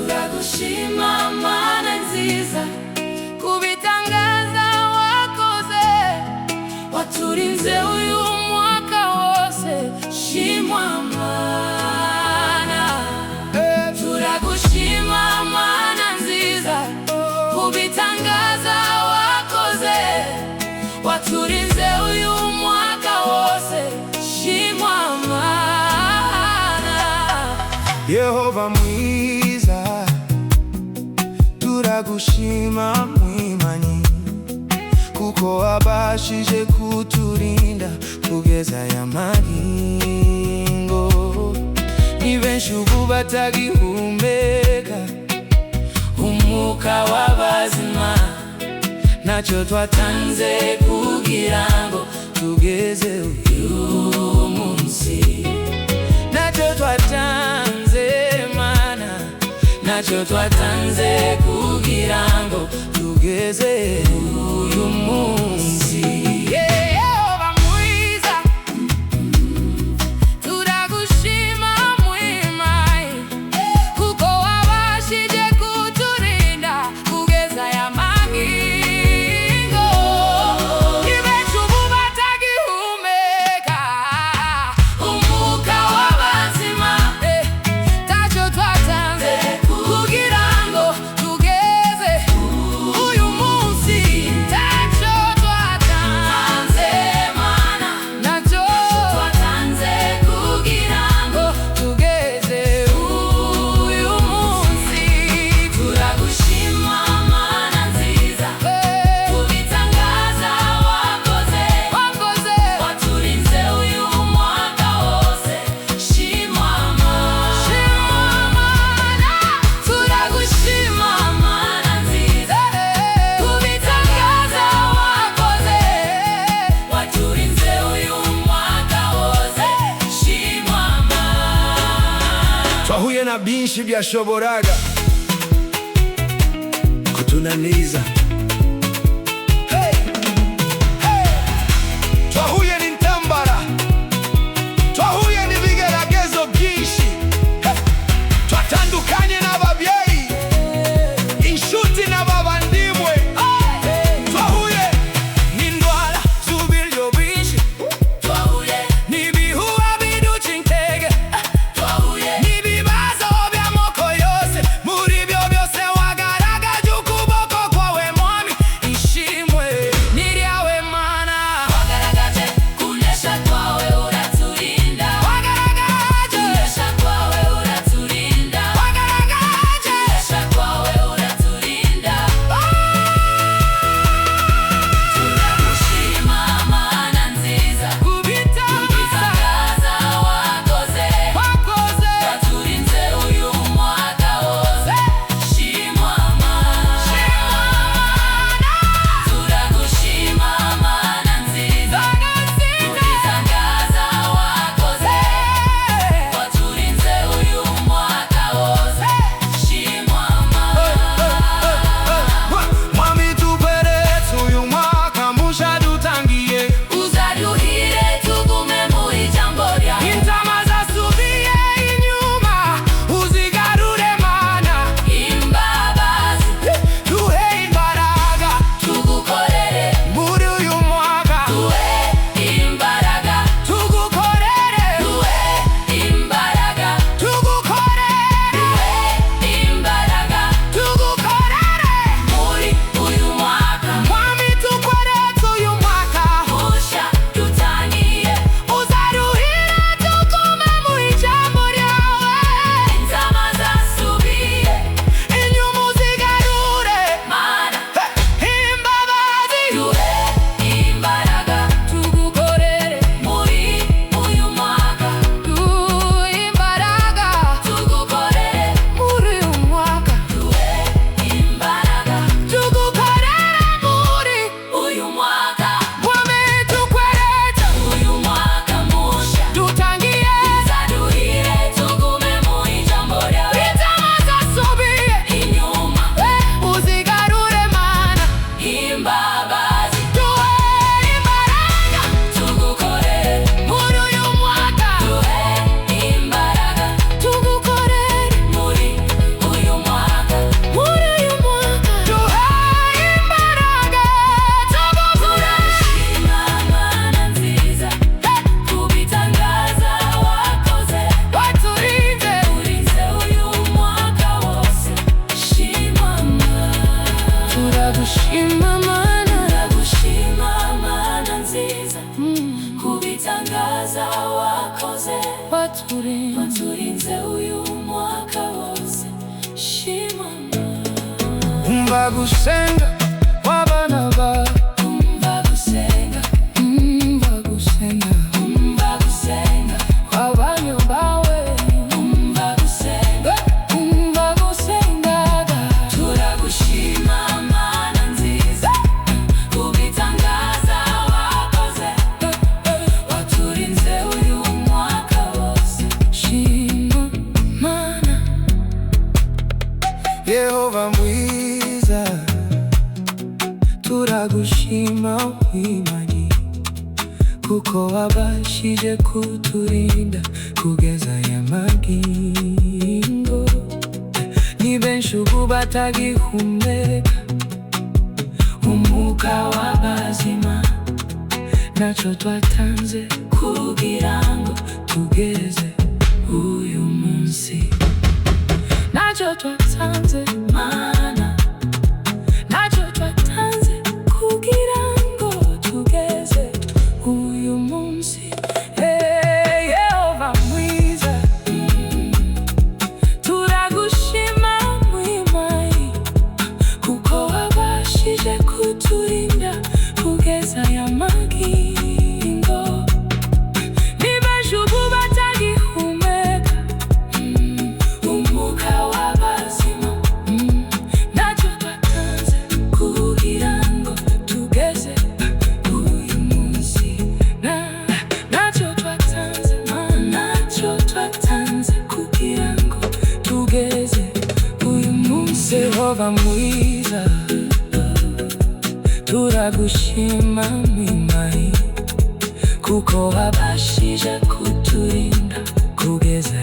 Turagushima Mana nziza kubitangaza wakoze, waturinze uyu mwaka wose, shimwa Mana. Turagushima Mana nziza kubitangaza wakoze, waturinze uyu mwaka wose, shimwa Mana. Yehova mwiza, turagushima mwimanyi, kuko wabashije kuturinda kugeza aya magingo. Ni benshi ubu batagihumeka umwuka w'abazima, ntacyo twatanze kugira ngo tugeze uyu munsi. Ntacyo twatanze Mana, ntacyo twatanze kugira ngo tugeze uyu munsi. Yehova mwiza, turagushima mwimanyi, kuko wabashije kuturinda kugeza aya magingo. Ni benshi ubu batagihumeka umwuka w'abazima, ntacyo twatanze kugira ngo tugeze uyu munsi. Ntacyo twatanze Mana, ntacyo twatanze kugira ngo tugeze uyu munsi. Turagushima Mana nziza kubitangaza wakoze, waturinze uyu mwaka wose, shimwa Mana. Turagushima Mana nziza kubitangaza wakoze, waturinze uyu mwaka wose, shimwa Mana. Twahuye na byinshi byashoboraga kutunaniza. Twahuye n'intambara, twahuye n'ibigeragezo byinshi, twatandukanye n'ababyeyi, inshuti n'abavandimwe, twahuye n'indwara z'uburyo bwinshi, Twahuye n'ibihuha biduca intege, twahuye n'ibibazo by'amoko yose. Muri byo byose wagaragaje ukuboko kwawe Mwami, ishimwe ni ryawe Mana. wagaragaje waturinze uyu mwaka wose. Shima Mana. Umva gusenga kw'abana bawe. Umva gusenga, Umva gusenga umva gusenga kw'abanyu bawe. umva gusenga. Umva gusenga Turagushima Mana nziza, kubitangaza wakoze, waturinze uyu mwaka wose. Shima Mana. Yehova mwiza, turagushima wimani, kuko wabashije kuturinda kugeza aya magingo. Ni benshi ubu batagihumeka umwuka w'abazima, ntacyo twatanze kugira ngo tugeze uyu munsi. Ntacyo twatanze Mana, ntacyo twatanze kugira ngo tugeze uyu munsi. Yehova mwiza, turagushima mwimai, kuko wabashije kuturinda kugeza aya magingo. Ni benshi ubu batagihumeka Umwuka w'abazima, ntacyo twatanze kugira ngo tugeze uyu munsi. Ntacyo twatanze Mana, ntacyo twatanze kugira ngo tugeze uyu munsi. Yehova mwiza, turagushima mwimai, kuko wabashije kuturinda kugeza